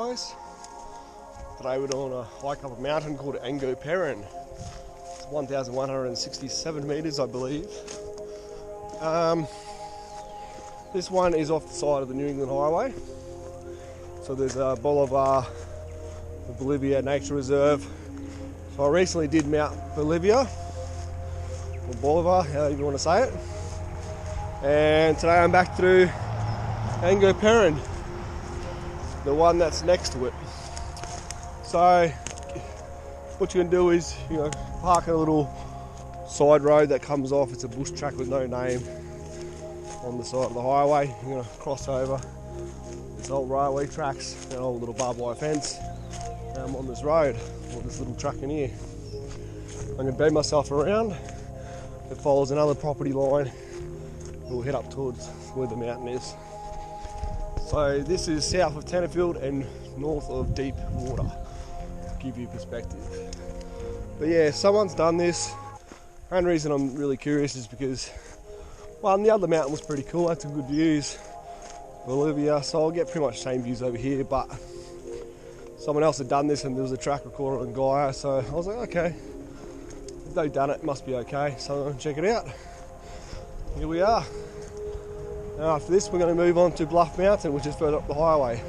guys. Today we're doing a hike up a mountain called Angoperran. It's 1,167 metres, I believe. This one is off the side of the England Hwy. So there's a Bolivia, the Bolivia Nature Reserve. So I recently did Mount Bolivia, or Bolivar, however you want to say it. And today I'm back through Angoperran, the one that's next to it. So what you can do is, park in a little side road that comes off. It's a bush track with no name on the side of the highway. You're going to cross over this old railway tracks, an old little barbed wire fence. And I'm on this road, or this little track in here. I'm going to bend myself around. It follows another property line. We'll head up towards where the mountain is. So this is south of Tenterfield and north of deep water, to give you perspective. But yeah, someone's done this. The only reason I'm really curious is because, well, the other mountain was pretty cool, had some good views. Bolivia, so I'll get pretty much the same views over here, but someone else had done this and there was a track recorder in Gaia, so I was like, okay, if they've done it, it must be okay, so I'm going to check it out. Here we are. Now after this we're going to move on to Bluff Mountain, which is further up the highway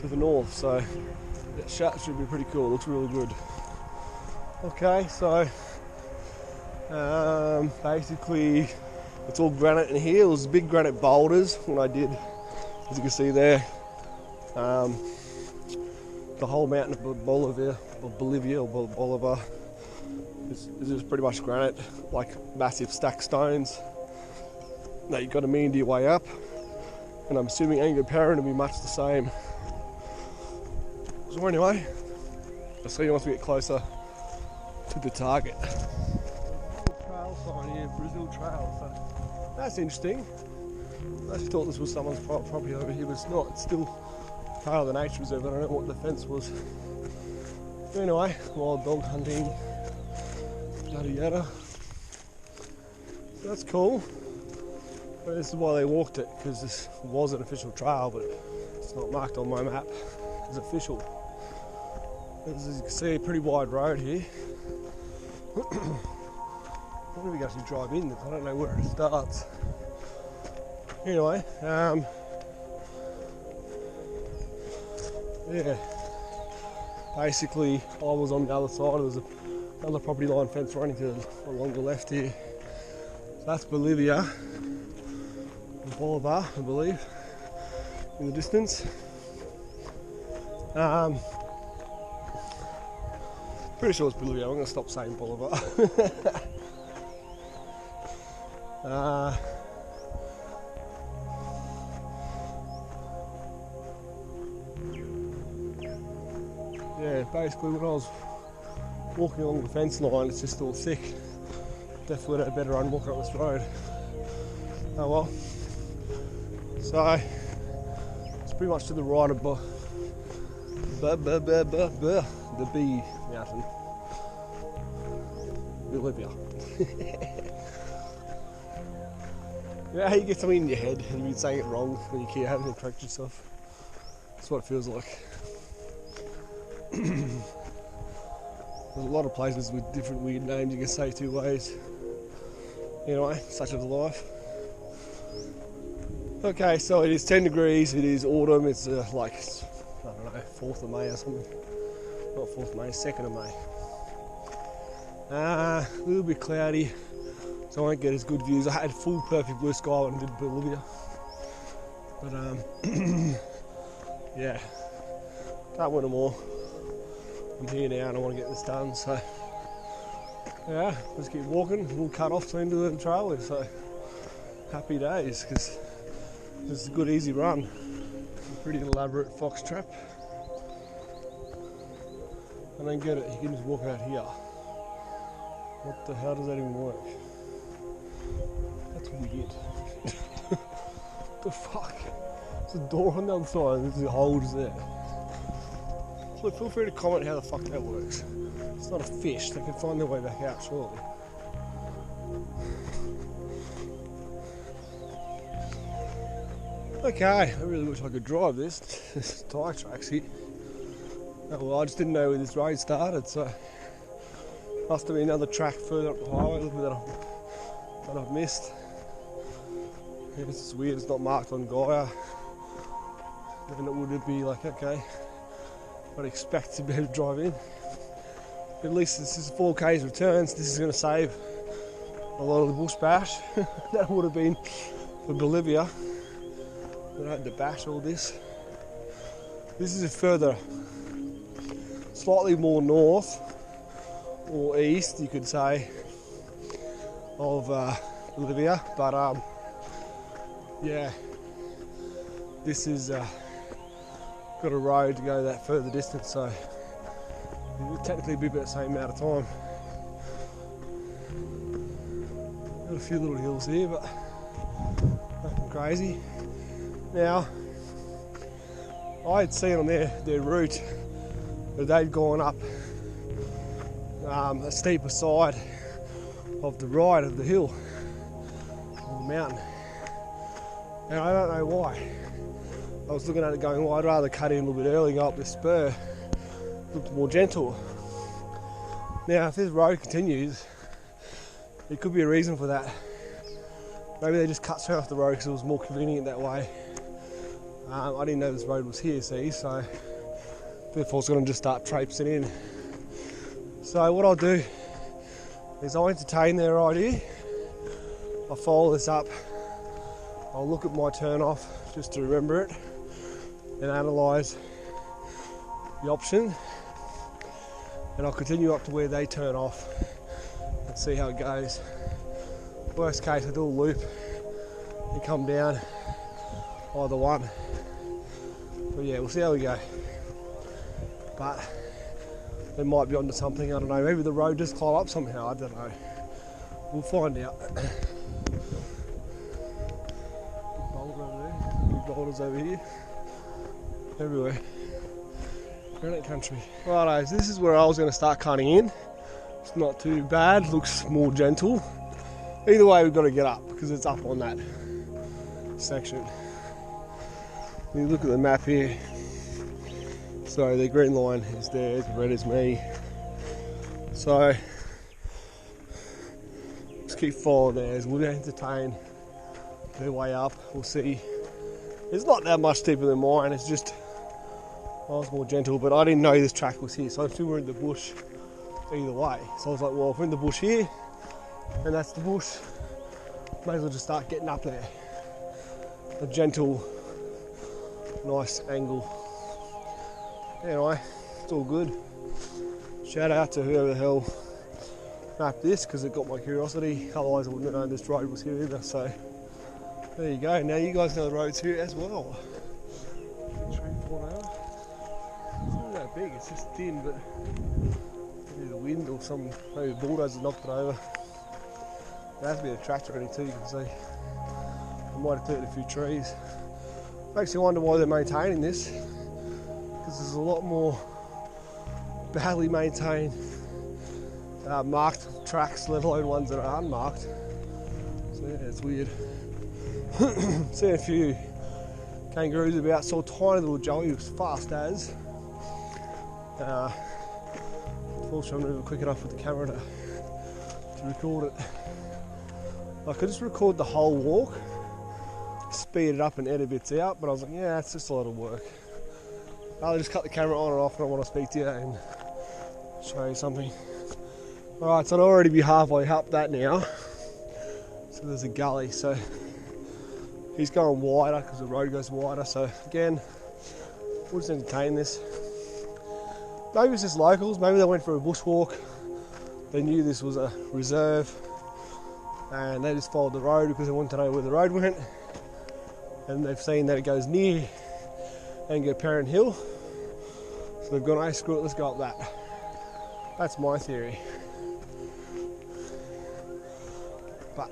to the north, so that should be pretty cool, looks really good. Okay, so basically it's all granite in here. It was big granite boulders when I did, as you can see there, the whole mountain of Bolivia or Bolivar is just pretty much granite, like massive stacked stones. Now you've got to meander your way up, and I'm assuming Angoperran will be much the same. So anyway, I'll see you once we get closer to the target. Trail sign here, Brazil Trail, so that's interesting. I actually thought this was someone's private property over here, but it's not. It's still part of the nature reserve. I don't know what the fence was. But anyway, wild dog hunting, yada yada. So that's cool. But this is why they walked it, because this was an official trail, but it's not marked on my map as official. As you can see, a pretty wide road here. I don't know if you can actually drive in this, I don't know where it starts. Anyway, yeah, basically I was on the other side. There was another property line fence running along the left here. So that's Bolivia, Bolivar, I believe, in the distance. Pretty sure it's Bolivia. I'm going to stop saying Bolivar. Yeah, basically when I was walking along the fence line, it's just all thick. Definitely had a better run walking up this road. Oh well. So it's pretty much to the right of the B mountain, Bolivia. You know how you get something in your head and you've been saying it wrong when you haven't corrected yourself? That's what it feels like. There's a lot of places with different weird names you can say two ways. Anyway, such is life. Okay, so it is 10 degrees, it is autumn, it's like, I don't know, 4th of May or something. Not 4th of May, 2nd of May. A little bit cloudy, so I won't get as good views. I had full perfect blue sky when I did Bolivia. But yeah, can't win them all. I'm here now and I want to get this done, so yeah, let's keep walking. We'll cut off to the end of the trail, so happy days, because this is a good easy run. A pretty elaborate fox trap. I don't get it, you can just walk out here. What the hell does that even work? That's weird. What the fuck? There's a door on the other side, there's a hole there. So feel free to comment how the fuck that works. It's not a fish, they can find their way back out surely. Okay, I really wish I could drive this. This tyre track's here. Oh well, I just didn't know where this road started, so must have been another track further up the highway that I've missed. Yeah, this is weird, it's not marked on Gaia. Then it would be like, okay, I'd expect to be able to drive in. But at least this is 4K's returns. This is going to save a lot of the bush bash. That would have been for Bolivia. I had to bash all this. This is a further, slightly more north or east, you could say, of Bolivia. But yeah, this is got a road to go that further distance, so it would technically be about the same amount of time. Got a few little hills here, but nothing crazy. Now, I had seen on their route that they'd gone up a steeper side of the right of the hill, of the mountain. And I don't know why. I was looking at it going, well, I'd rather cut in a little bit early and go up this spur. It looked more gentle. Now, if this road continues, there could be a reason for that. Maybe they just cut straight off the road because it was more convenient that way. I didn't know this road was here, see, so therefore I was going to just start traipsing in. So what I'll do is I'll entertain their idea. I'll follow this up. I'll look at my turn off just to remember it and analyse the option, and I'll continue up to where they turn off and see how it goes. Worst case, I do a loop and come down either one. But yeah, we'll see how we go. But they might be onto something, I don't know. Maybe the road just climb up somehow, I don't know. We'll find out. Boulder over there, big boulders over here. Everywhere. Granite country. Righto, so this is where I was going to start cutting in. It's not too bad, looks more gentle. Either way, we've got to get up because it's up on that section. You look at the map here. So the green line is there, the red is me. So just keep following theirs. We'll entertain their way up. We'll see. It's not that much steeper than mine. It's just miles more gentle. But I didn't know this track was here, so I assumed we're in the bush either way. So I was like, well, if we're in the bush here, and that's the bush, may as well just start getting up there. A gentle, nice angle. Anyway, it's all good. Shout out to whoever the hell mapped this, because it got my curiosity. Otherwise I wouldn't have known this road was here either. So there you go. Now you guys know the road's here as well. Tree fall down. It's not that big, it's just thin, but maybe the wind or maybe the bulldozer knocked it over. There has to be a tractor in it too, you can see. I might have turned a few trees. Makes you wonder why they're maintaining this, because there's a lot more badly maintained marked tracks, let alone ones that are unmarked. So yeah, it's weird. Seen a few kangaroos about, saw a tiny little joey was fast as. Unfortunately I'm not quick enough with the camera to record it. I could just record the whole walk, speed it up and edit bits out, but I was like, yeah, it's just a lot of work. I'll just cut the camera on and off when I want to speak to you and show you something. Alright, so I'll already be halfway up that now. So there's a gully, so he's going wider because the road goes wider. So again, we'll just entertain this. Maybe it's just locals, maybe they went for a bushwalk. They knew this was a reserve and they just followed the road because they wanted to know where the road went. And they've seen that it goes near Angoperran Hill. So they've gone, hey, screw it, let's go up that. That's my theory. But,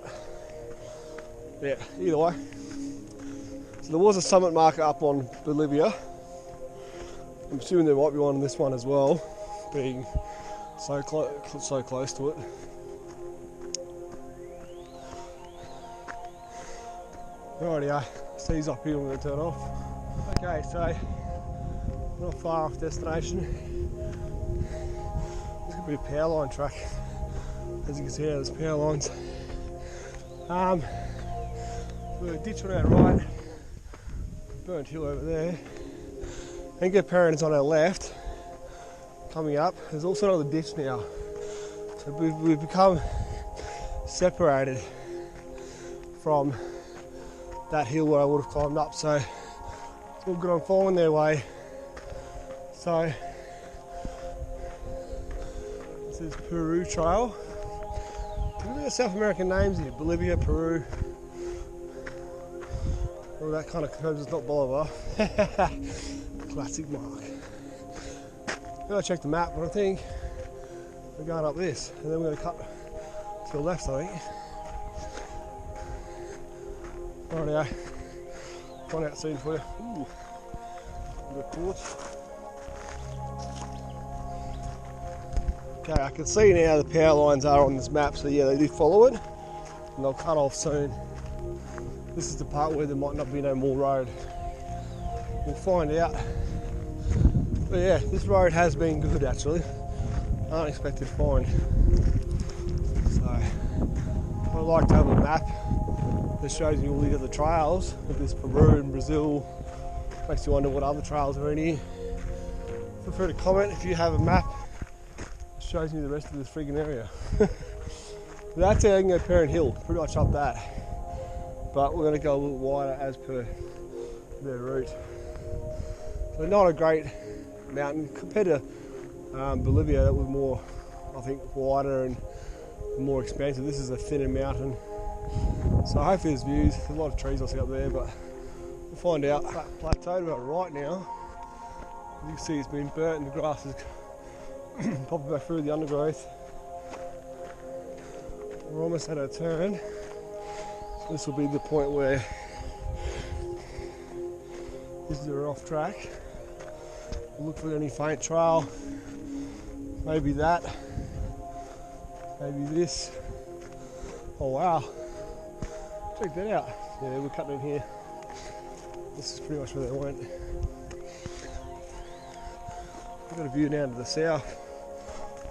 yeah, either way. So there was a summit marker up on Bolivia. I'm assuming there might be one on this one as well, being so close to it. Rightio, Seas up here I'm going to turn off. Okay, so not far off destination. There's going to be a power line track. As you can see, there's power lines. We've got a ditch on our right, burnt hill over there. Angoperran is on our left, coming up. There's also another ditch now. So we've become separated from that hill where I would have climbed up. So it's all good on following their way. So this is Peru Trail. Look at the South American names here, Bolivia, Peru. Well, that kind of confirms it's not Bolivar. Classic mark. I'm going to check the map, but I think we're going up this, and then we're going to cut to the left, I think. Rightio. Find out soon for you. Ooh. The torch. Okay, I can see now the power lines are on this map, so yeah, they do follow it, and they'll cut off soon. This is the part where there might not be no more road. We'll find out. But yeah, this road has been good actually. Unexpected find. So I like to have a map that shows you all the other trails. If there's Peru and Brazil, makes you wonder what other trails are in here. Feel free to comment if you have a map that shows me the rest of this friggin' area. That's our Angoperran Hill, pretty much up that. But we're going to go a little wider as per their route. So not a great mountain compared to Bolivia, that was more, I think, wider and more expansive. This is a thinner mountain. So hopefully there's views. There's a lot of trees I see up there, but we'll find out. Plateaued about right now. You can see it's been burnt and the grass is popping back through the undergrowth. We're almost at our turn. So this will be the point where this is our off track. We'll look for any faint trail. Maybe that. Maybe this. Oh wow. Check that out. Yeah, we're cutting in here. This is pretty much where they went. We've got a view now to the south.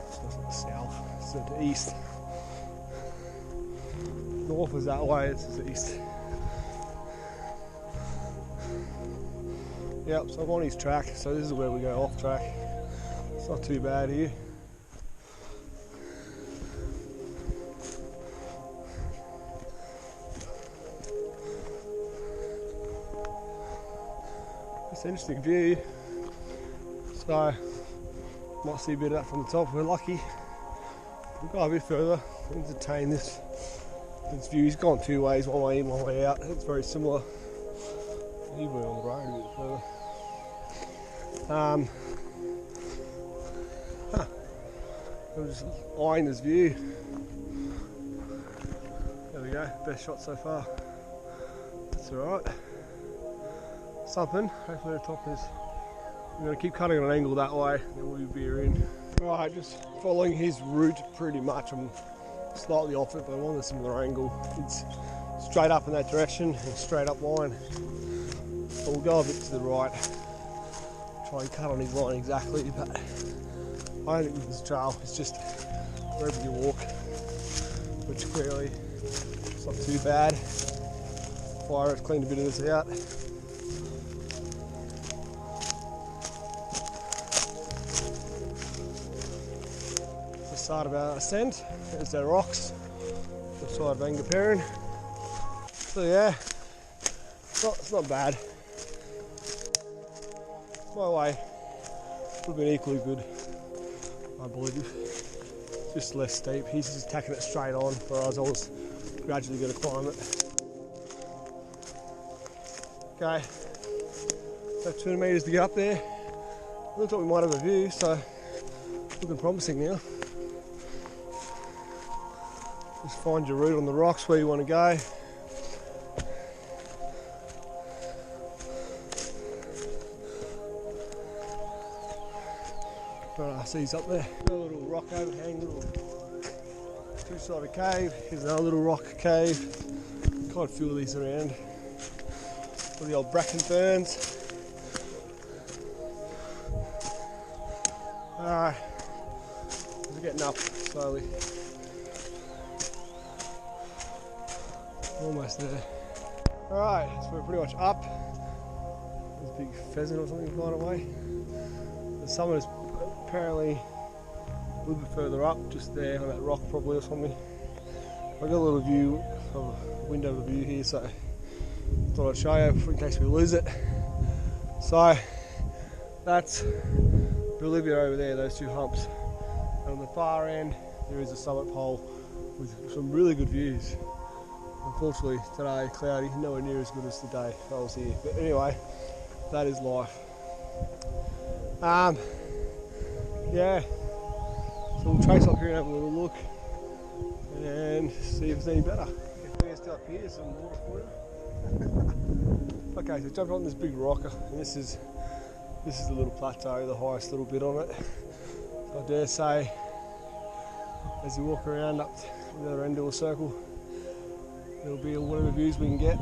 It's not the south, it's to the east. North is that way, it's the east. Yep, so I'm on his track, so this is where we go off track. It's not too bad here. It's an interesting view. So, might see a bit of that from the top if we're lucky. We'll go a bit further, entertain this view. He's gone two ways, one way in, one way out. It's very similar. Even on the road a bit further. I'm just eyeing this view. There we go, best shot so far. That's alright. Something, hopefully the top is. I'm going to keep cutting at an angle that way, then we'll be in. Alright, just following his route pretty much. I'm slightly off it, but I'm on a similar angle. It's straight up in that direction and straight up line. So we'll go a bit to the right, try and cut on his line exactly, but I don't think this is a trail, it's just wherever you walk, which clearly it's not too bad. Fire has cleaned a bit of this out. The start of our ascent, there's our rocks, the side of Angoperran. So yeah, it's not bad. My way would have been equally good, I believe. Just less steep. He's just tacking it straight on, whereas I was gradually going to climb it. Okay, about 200 metres to get up there. Looks like we might have a view, so looking promising now. Just find your route on the rocks where you want to go. I see he's up there. A little rock overhang, little two-sided cave. Here's another little rock cave. Quite a few of these around. All the old bracken ferns. Alright, we're getting up slowly. Almost there. Alright, so we're pretty much up. There's a big pheasant or something flying away. The summit is apparently a little bit further up, just there on that rock probably or something. I've got a little view of a window of a view here, so I thought I'd show you in case we lose it. So that's Bolivia over there, those two humps. And on the far end there is a summit pole with some really good views. Unfortunately today cloudy, nowhere near as good as the day I was here. But anyway, that is life. Yeah, so we'll trace up here and have a little look and see if it's any better. First up here, some water for you. Okay, so jumped on this big rocker, and this is the little plateau, the highest little bit on it. So I dare say, as you walk around up the other end of a circle, there'll be whatever views we can get.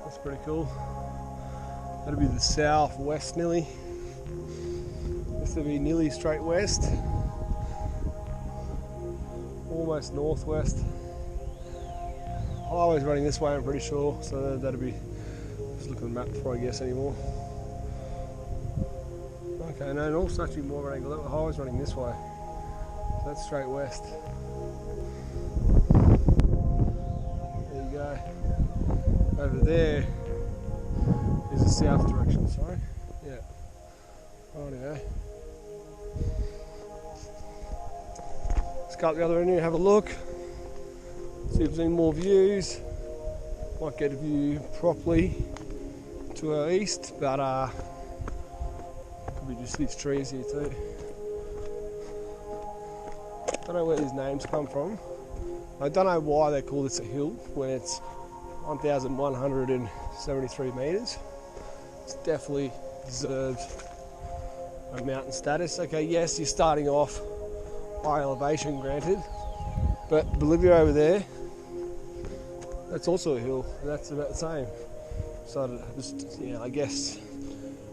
That's pretty cool. That'll be the southwest nearly. This will be nearly straight west. Almost northwest. Highway's running this way, I'm pretty sure, so that'll be, just look at the map before I guess anymore. Okay, no, north's actually more of an angle. The highway's running this way, so that's straight west. There you go. Over there is the south direction, sorry. Yeah. Rightio. Let's go up the other end here and have a look. See if there's any more views. Might get a view properly to our east, but could be just these trees here too. Don't know where these names come from. I don't know why they call this a hill when it's 1,173 metres. It's definitely deserved a mountain status. Okay, yes, you're starting off high elevation, granted, but Bolivia over there, that's also a hill, and that's about the same. So just, you know, I guess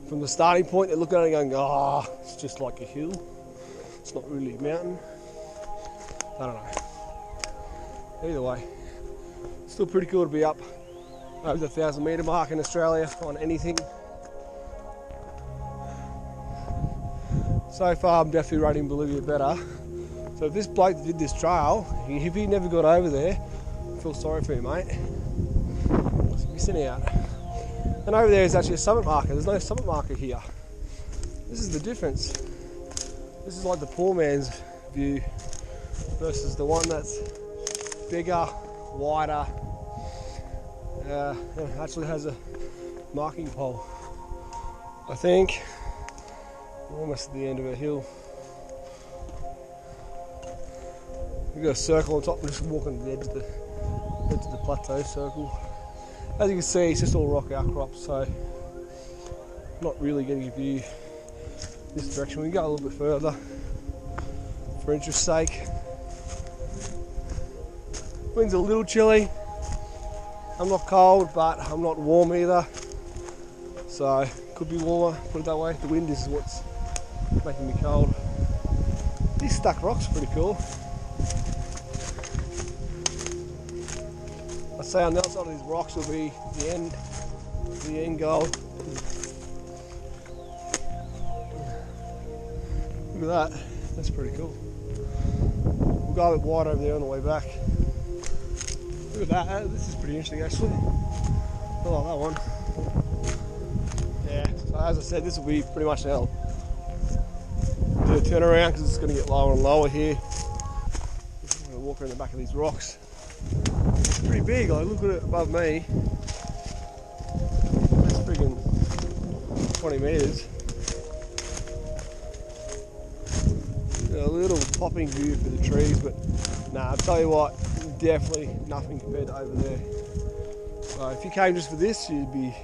from the starting point, they're looking at it and going, "Oh, it's just like a hill. It's not really a mountain." I don't know. Either way, still pretty cool to be up over the 1,000 metre mark in Australia on anything. So far, I'm definitely rating Bolivia better. So if this bloke that did this trail, if he never got over there, I feel sorry for you, mate. He's missing out. And over there is actually a summit marker. There's no summit marker here. This is the difference. This is like the poor man's view versus the one that's bigger, wider, actually has a marking pole. I think we're almost at the end of a hill. We've got a circle on top. We're just walking to the edge of the plateau circle. As you can see, it's just all rock outcrops, so not really getting a view this direction. We can go a little bit further for interest's sake. Wind's a little chilly. I'm not cold, but I'm not warm either. So could be warmer, put it that way. The wind is what's making me cold. These stuck rocks are pretty cool. I'd say on the other side of these rocks will be the end goal. Look at that, that's pretty cool. We'll go a bit wide over there on the way back. Look at that, this is pretty interesting actually. I like that one. Yeah, so as I said, this will be pretty much now. Do a turn around because it's going to get lower and lower here. I'm going to walk around the back of these rocks. It's pretty big, like look at it above me. That's friggin' 20 metres. A little popping view for the trees, but nah, I'll tell you what, definitely nothing compared to over there. So if you came just for this, you'd be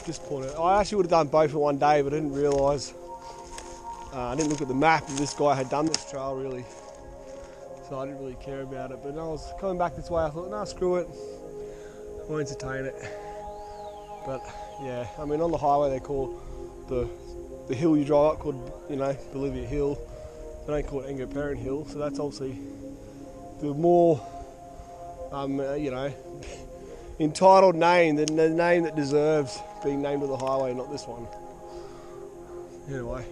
disappointed. I actually would have done both in one day, but I didn't realise, I didn't look at the map and this guy had done this trail really, so I didn't really care about it. But I was coming back this way, I thought, nah, screw it. I'll entertain it. But yeah, I mean on the highway they call the hill you drive up called, you know, Bolivia Hill. They don't call it Angoperran Hill, so that's obviously the more, you know, entitled name, the name that deserves being named on the highway, not this one. Anyway,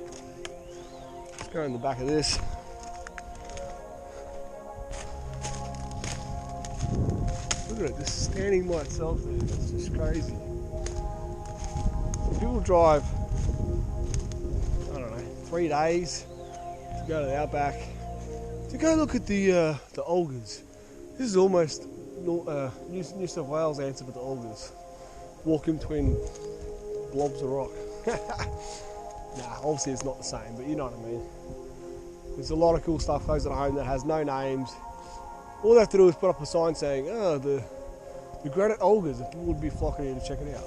let's go in the back of this. Look at it, just standing by itself there. It's just crazy. People drive, I don't know, 3 days to go to the outback to go look at the algers. This is almost New South Wales answer for the algers. Walk in between blobs of rock. Nah, obviously it's not the same, but you know what I mean. There's a lot of cool stuff close at home that has no names. All they have to do is put up a sign saying, oh, the granite algers, and people would be flocking in to check it out.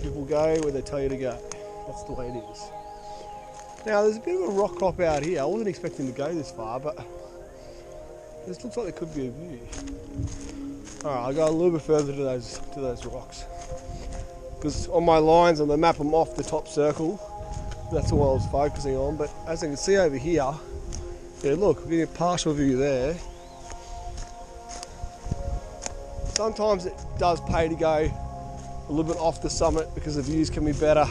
People go where they tell you to go. That's the way it is. Now there's a bit of a rock crop out here. I wasn't expecting to go this far, but this looks like there could be a view. Alright, I'll go a little bit further to those rocks. Because on my lines on the map I'm off the top circle. That's all I was focusing on, but as you can see over here, yeah look, we're getting a partial view there. Sometimes it does pay to go a little bit off the summit because the views can be better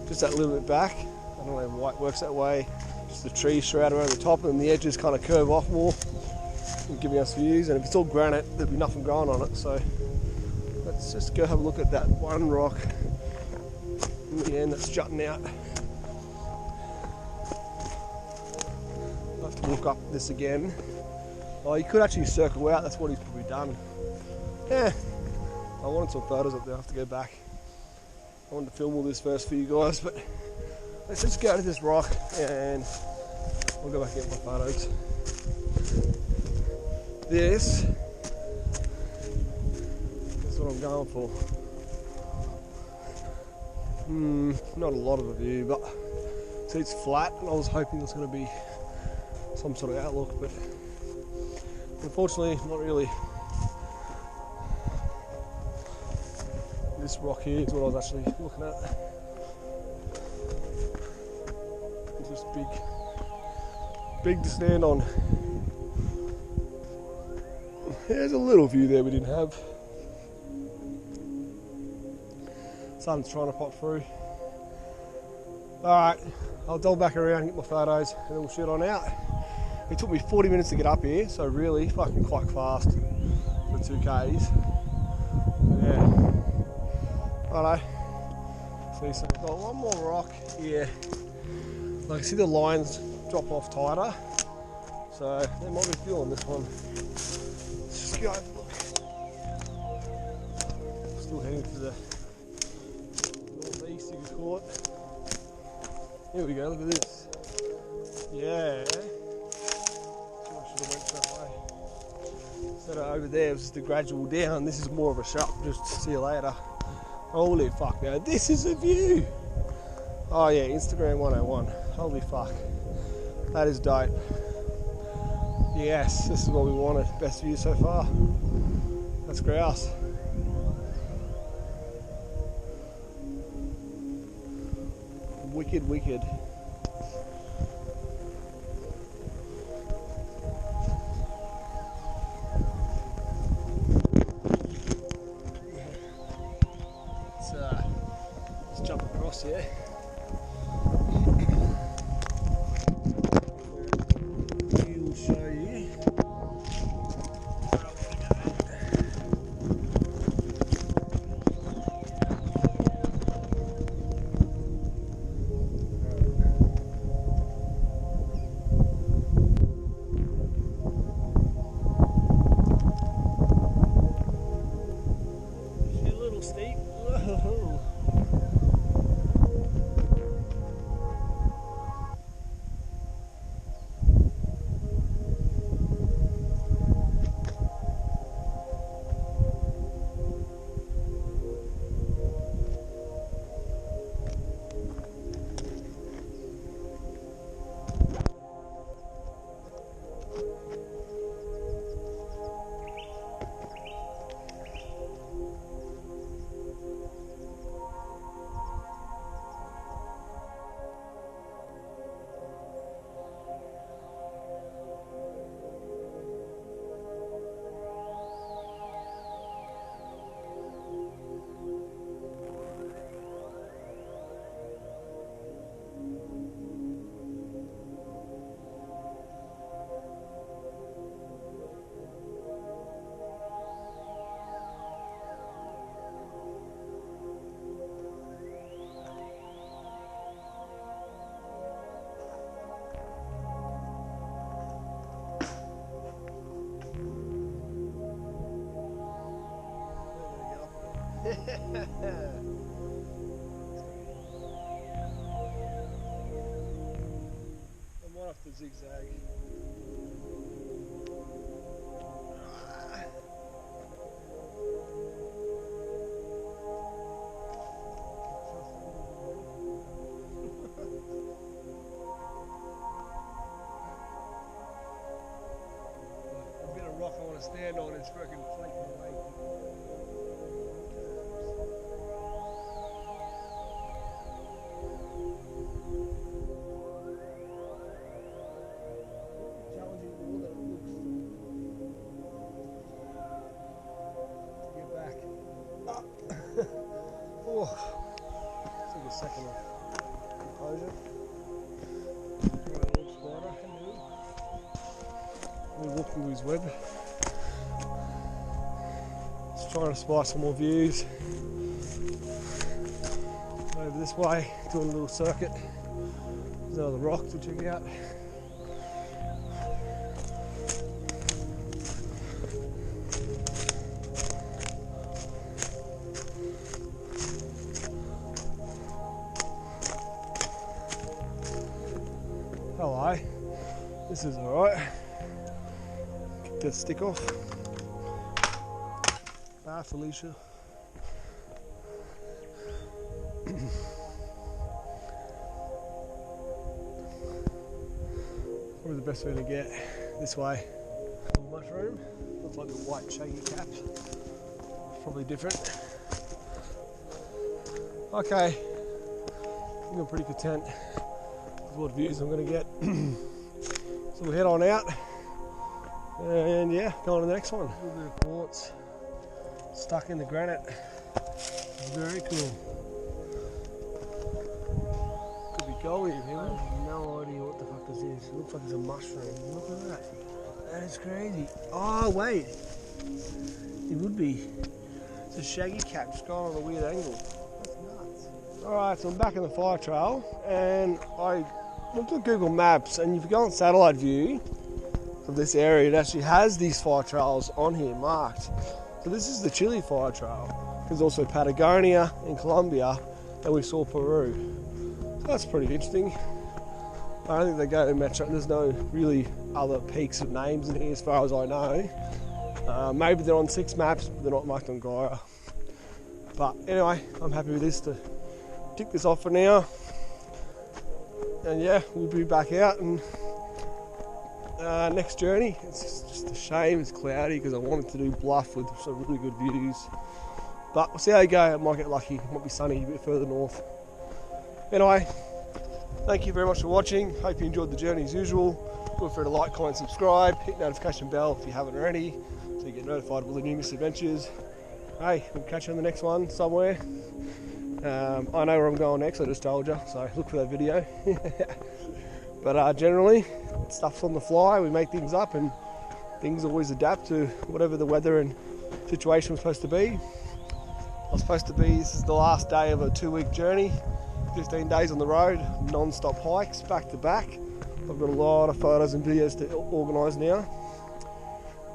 just that little bit back. I don't know why it works that way. Just the trees shrouded around the top and the edges kind of curve off more and giving us views. And if it's all granite, there'll be nothing growing on it. So let's just go have a look at that one rock in the end that's jutting out. I'll have to look up this again. Oh, you could actually circle out. That's what he's probably done. Yeah. I wanted some photos up there, I have to go back. I wanted to film all this first for you guys, but let's just go to this rock and I'll go back and get my photos. This is what I'm going for. Not a lot of a view, but see it's flat and I was hoping there's going to be some sort of outlook, but unfortunately not really. This rock here is what I was actually looking at. It's just big to stand on. There's a little view there we didn't have. Sun's trying to pop through. Alright, I'll double back around and get my photos and then we'll shoot on out. It took me 40 minutes to get up here, so really fucking quite fast for 2Ks. Yeah. Righto. So we've got one more rock here. I can see the lines drop off tighter, so they might be feeling this one. Let's just go have a look. Still heading to the northeast, you could call it. Here we go, look at this. Yeah. I should have went that way. Instead of over there, it was just a gradual down. This is more of a sharp, just see you later. Holy fuck, now this is a view. Oh yeah, Instagram 101. Holy fuck. That is dope. Yes, this is what we wanted. Best view so far. That's grouse. Wicked, wicked. Let's jump across here. We'll show you. might have to zigzag. A bit of rock I want to stand on, it's freaking flaking away. Second composure. Right, little spider, we're walking through his web. Just trying to spy some more views. Over this way, doing a little circuit. There's another rock to check out. Hello, this is alright. Kick that stick off. Bye, Felicia. Probably the best way to get this way. Mushroom, looks like a white shaggy cap. Probably different. Okay, I think I'm pretty content what views I'm going to get. So we'll head on out and yeah, go on to the next one. A little bit of quartz stuck in the granite. Very cool. Could be gold here, people. I have no idea what the fuck this is. It looks like it's a mushroom. Look at that. That is crazy. Oh wait, it would be. It's a shaggy cap just going on a weird angle. That's nuts. Alright, so I'm back in the fire trail and I looked at Google Maps, and if you go on satellite view of this area, it actually has these fire trails on here marked. So this is the Chile fire trail. There's also Patagonia in Colombia, and we saw Peru. So that's pretty interesting. I don't think they go to Metro. There's no really other peaks of names in here as far as I know. Maybe they're on 6 maps, but they're not marked on Gaia. But anyway, I'm happy with this to tick this off for now. And yeah, we'll be back out and next journey. It's just a shame it's cloudy because I wanted to do Bluff with some really good views. But we'll see how you go. It might get lucky. It might be sunny a bit further north. Anyway, thank you very much for watching. Hope you enjoyed the journey as usual. Feel free to like, comment, subscribe. Hit the notification bell if you haven't already, so you get notified of all the new misadventures. Hey, we'll catch you on the next one somewhere. I know where I'm going next, I just told you, so look for that video. But generally, stuff's on the fly, we make things up and things always adapt to whatever the weather and situation was supposed to be. This is the last day of a 2-week journey, 15 days on the road, non-stop hikes, back to back. I've got a lot of photos and videos to organise now.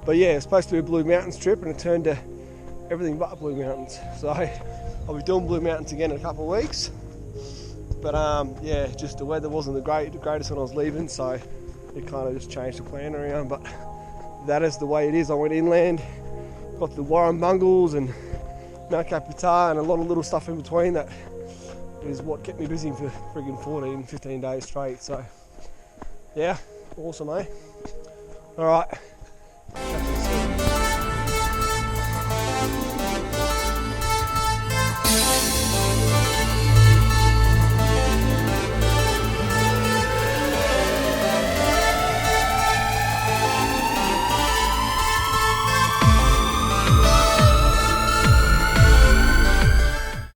But yeah, it's supposed to be a Blue Mountains trip and it turned to everything but Blue Mountains. So I'll be doing Blue Mountains again in a couple of weeks. But yeah, just the weather wasn't the greatest when I was leaving, so it kind of just changed the plan around. But that is the way it is. I went inland, got the Warrumbungles and Mount Capitar and a lot of little stuff in between. That is what kept me busy for friggin' 14, 15 days straight. So yeah, awesome, eh? All right.